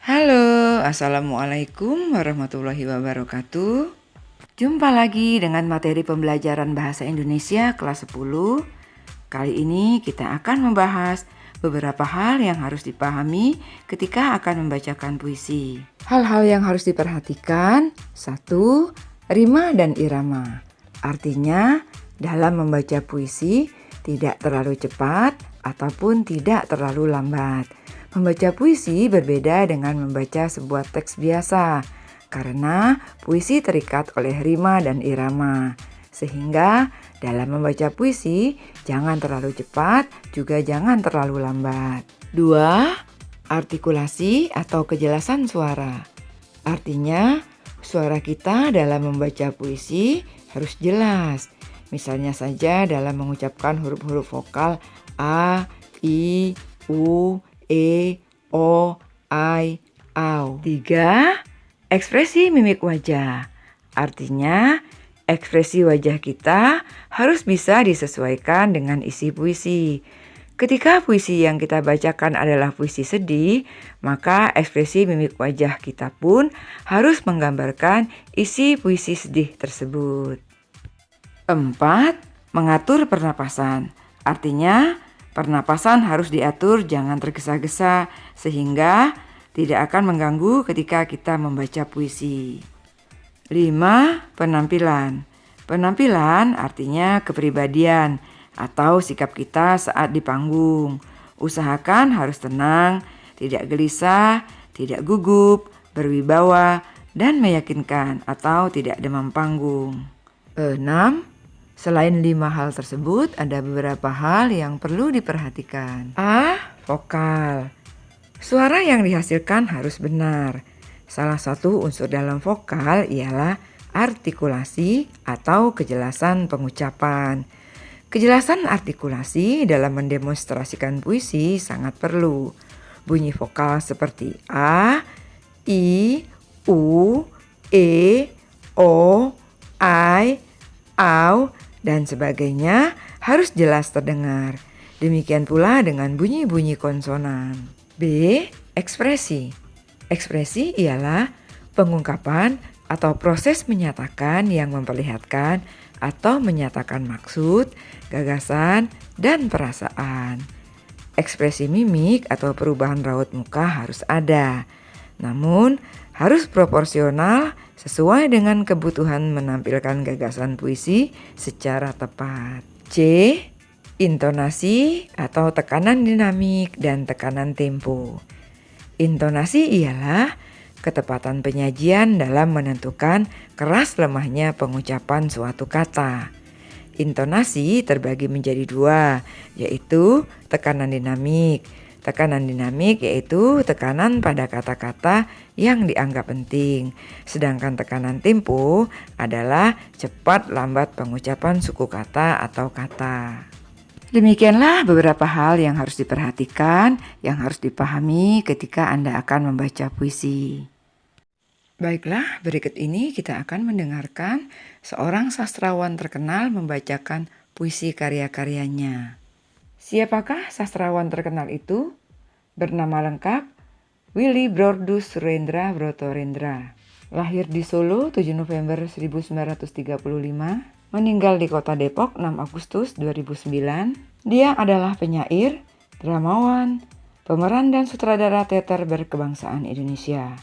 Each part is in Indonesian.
Halo, Assalamualaikum warahmatullahi wabarakatuh. Jumpa lagi dengan materi pembelajaran Bahasa Indonesia kelas 10. Kali ini kita akan membahas beberapa hal yang harus dipahami ketika akan membacakan puisi. Hal-hal yang harus diperhatikan: 1. Rima dan irama. Artinya, dalam membaca puisi tidak terlalu cepat ataupun tidak terlalu lambat. Membaca puisi berbeda dengan membaca sebuah teks biasa, karena puisi terikat oleh rima dan irama. Sehingga dalam membaca puisi, jangan terlalu cepat, juga jangan terlalu lambat. 2. Artikulasi atau kejelasan suara. Artinya, suara kita dalam membaca puisi harus jelas. Misalnya saja dalam mengucapkan huruf-huruf vokal A, I, U, E, O, I, Au. 3. Ekspresi mimik wajah. Artinya, ekspresi wajah kita harus bisa disesuaikan dengan isi puisi. Ketika puisi yang kita bacakan adalah puisi sedih, maka ekspresi mimik wajah kita pun harus menggambarkan isi puisi sedih tersebut. 4. Mengatur pernapasan. Artinya, pernapasan harus diatur, jangan tergesa-gesa, sehingga tidak akan mengganggu ketika kita membaca puisi. 5. Penampilan. Penampilan artinya kepribadian atau sikap kita saat di panggung. Usahakan harus tenang, tidak gelisah, tidak gugup, berwibawa, dan meyakinkan atau tidak demam panggung. 6. Selain 5 hal tersebut, ada beberapa hal yang perlu diperhatikan. A. Vokal. Suara yang dihasilkan harus benar. Salah satu unsur dalam vokal ialah artikulasi atau kejelasan pengucapan. Kejelasan artikulasi dalam mendemonstrasikan puisi sangat perlu. Bunyi vokal seperti A, I, U, E, O, I, Au, dan sebagainya harus jelas terdengar. Demikian pula dengan bunyi-bunyi konsonan. B. Ekspresi. Ekspresi ialah pengungkapan atau proses menyatakan yang memperlihatkan atau menyatakan maksud, gagasan, dan perasaan. Ekspresi mimik atau perubahan raut muka harus ada, namun harus proporsional sesuai dengan kebutuhan menampilkan gagasan puisi secara tepat. C. Intonasi atau tekanan dinamik dan tekanan tempo. Intonasi ialah ketepatan penyajian dalam menentukan keras lemahnya pengucapan suatu kata. Intonasi terbagi menjadi 2, yaitu tekanan dinamik. Tekanan dinamik yaitu tekanan pada kata-kata yang dianggap penting. Sedangkan tekanan tempo adalah cepat lambat pengucapan suku kata atau kata. Demikianlah beberapa hal yang harus diperhatikan, yang harus dipahami ketika Anda akan membaca puisi. Baiklah, berikut ini kita akan mendengarkan seorang sastrawan terkenal membacakan puisi karya-karyanya. Siapakah sastrawan terkenal itu? Bernama lengkap Willy Brodus Surendra Brotorendra. Lahir di Solo 7 November 1935, meninggal di kota Depok 6 Agustus 2009. Dia adalah penyair, dramawan, pemeran dan sutradara teater berkebangsaan Indonesia.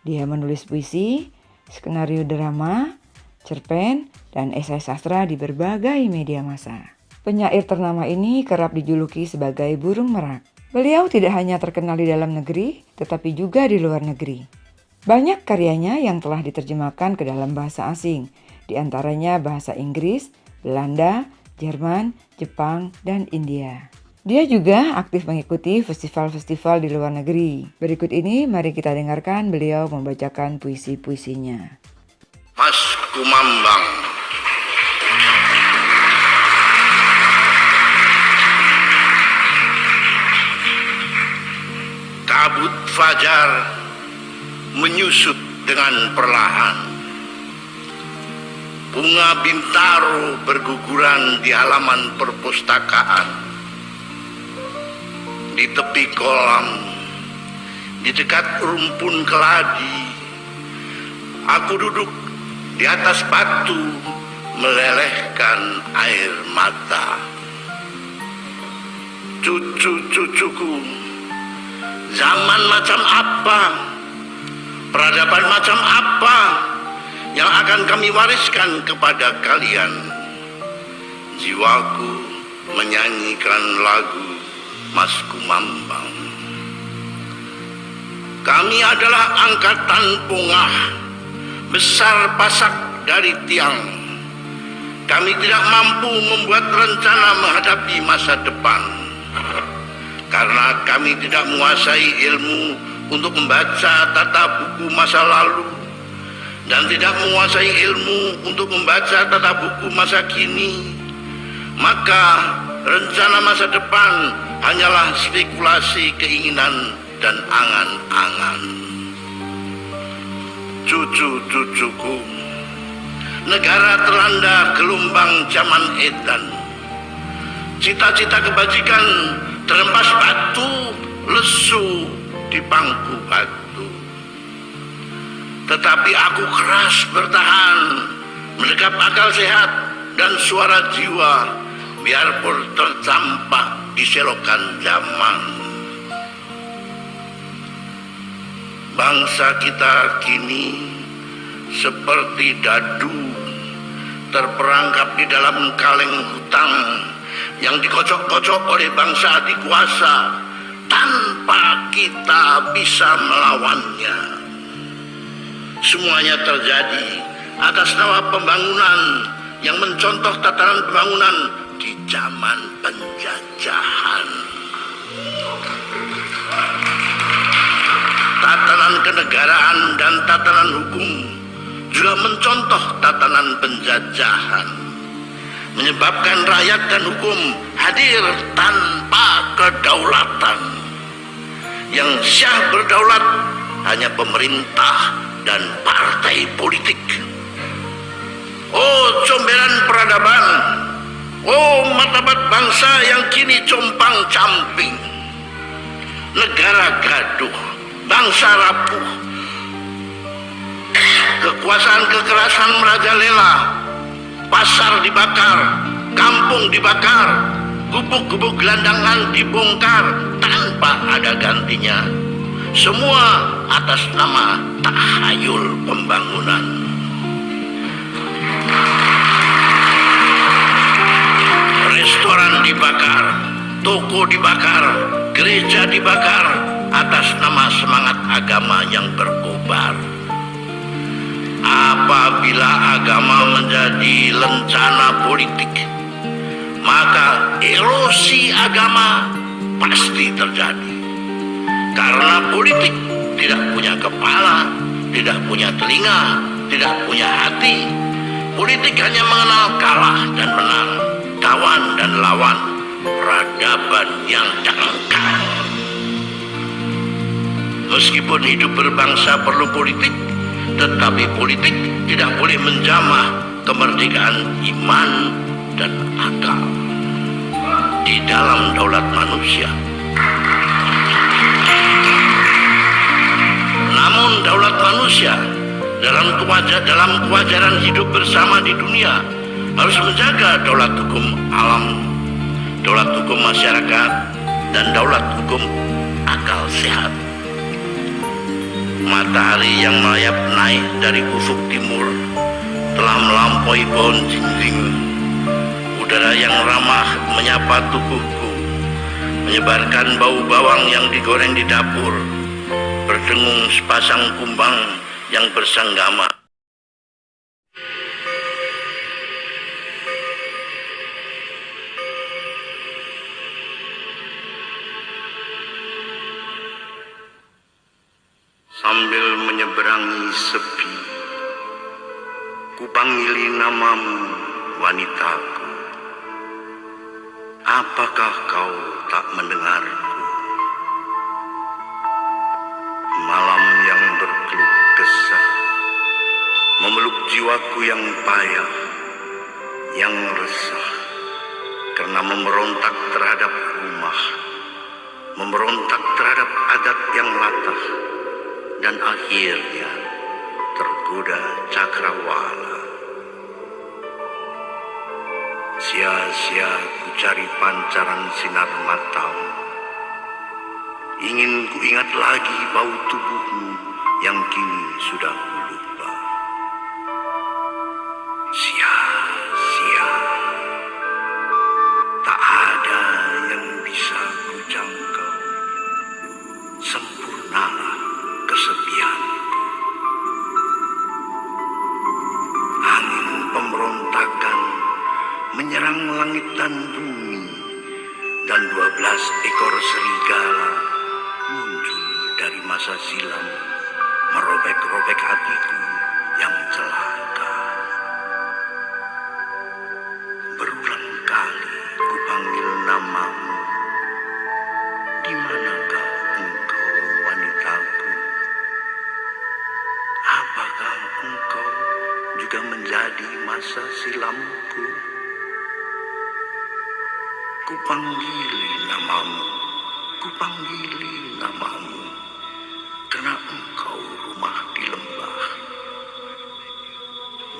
Dia menulis puisi, skenario drama, cerpen, dan esai sastra di berbagai media massa. Penyair ternama ini kerap dijuluki sebagai burung merak. Beliau tidak hanya terkenal di dalam negeri, tetapi juga di luar negeri. Banyak karyanya yang telah diterjemahkan ke dalam bahasa asing, di antaranya bahasa Inggris, Belanda, Jerman, Jepang, dan India. Dia juga aktif mengikuti festival-festival di luar negeri. Berikut ini mari kita dengarkan beliau membacakan puisi-puisinya. Mas Kumambang. Kabut fajar menyusut dengan perlahan. Bunga bintaro berguguran di halaman perpustakaan. Di tepi kolam di dekat rumpun keladi. Aku duduk di atas batu melelehkan air mata. Cucu-cucuku, zaman macam apa, peradaban macam apa yang akan kami wariskan kepada kalian? Jiwaku menyanyikan lagu Mas Kumambang. Kami adalah angkatan pungah, besar pasak dari tiang. Kami tidak mampu membuat rencana menghadapi masa depan, karena kami tidak menguasai ilmu untuk membaca tata buku masa lalu, dan tidak menguasai ilmu untuk membaca tata buku masa kini. Maka rencana masa depan hanyalah spekulasi keinginan dan angan-angan. Cucu-cucuku, negara terlanda gelombang zaman edan. Cita-cita kebajikan terempas batu lesu di pangku batu. Tetapi aku keras bertahan, mendekap akal sehat dan suara jiwa, biarpun tercampak di selokan zaman. Bangsa kita kini seperti dadu terperangkap di dalam kaleng hutang yang dikocok-kocok oleh bangsa adikuasa tanpa kita bisa melawannya. Semuanya terjadi atas nama pembangunan yang mencontoh tatanan pembangunan di zaman penjajahan. Tatanan kenegaraan dan tatanan hukum juga mencontoh tatanan penjajahan, menyebabkan rakyat dan hukum hadir tanpa kedaulatan. Yang syah berdaulat hanya pemerintah dan partai politik. Oh comberan peradaban, oh martabat bangsa yang kini compang-camping. Negara gaduh, bangsa rapuh, kekuasaan kekerasan merajalela, pasar dibakar, kampung dibakar, gubuk-gubuk gelandangan dibongkar tanpa ada gantinya. Semua atas nama tahayul pembangunan. Restoran dibakar, toko dibakar, gereja dibakar atas nama semangat agama yang berkobar. Apabila agama menjadi lencana politik, maka erosi agama pasti terjadi. Karena politik tidak punya kepala, tidak punya telinga, tidak punya hati. Politik hanya mengenal kalah dan menang, kawan dan lawan, peradaban yang dangkal. Meskipun hidup berbangsa perlu politik, tetapi politik tidak boleh menjamah kemerdekaan iman dan akal di dalam daulat manusia. Namun daulat manusia dalam kewajaran hidup bersama di dunia harus menjaga daulat hukum alam, daulat hukum masyarakat, dan daulat hukum akal sehat. Matahari yang melayap naik dari ufuk timur telah melampaui pohon jinjing. Udara yang ramah menyapa tubuhku, menyebarkan bau bawang yang digoreng di dapur, berdengung sepasang kumbang yang bersanggama. Sambil menyeberangi sepi, kupanggili namamu, wanitaku. Apakah kau tak mendengarku? Malam yang berkeluh kesah memeluk jiwaku yang payah, yang resah karena memberontak terhadap rumah, memberontak terhadap adat yang latah, dan akhirnya tergoda cakrawala. Sia-sia ku cari pancaran sinar matamu, ingin ku ingat lagi bau tubuhmu yang kini sudah ku lupa. Sia-sia, tak ada yang bisa ku jangkau, sempurnalah kesepian. Angin pemberontakan menyerang langit dan bumi, dan 12 ekor serigala muncul dari masa silam, merobek-robek hatiku yang celaka. Berulang kali ku panggil namamu, di manakah engkau wanitaku? Apakah engkau juga menjadi masa silamku? Ku panggili namamu, karena engkau rumah di lembah.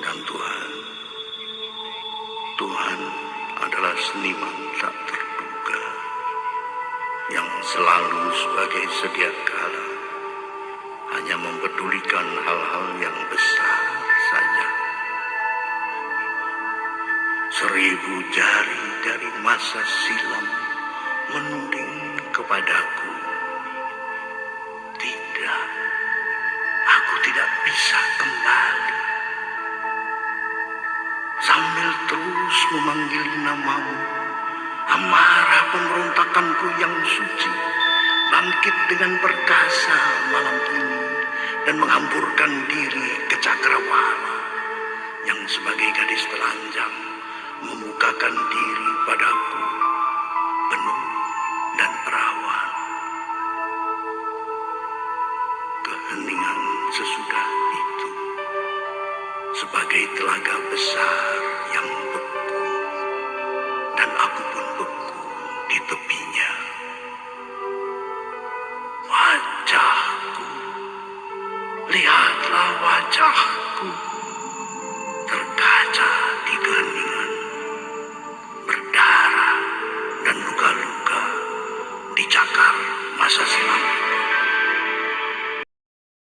Dan Tuhan adalah seniman tak terduga, yang selalu sebagai sedia kala hanya mempedulikan hal-hal yang besar saja. 1000 jari dari masa silam menuding kepadaku, tidak, aku tidak bisa kembali. Sambil terus memanggil namamu, amarah pemberontakanku yang suci bangkit dengan perkasa malam ini dan menghamburkan diri ke cakrawala yang sebagai gadis telanjang membukakan diri padaku penuh dan perawan. Keheningan sesudah itu sebagai telaga besar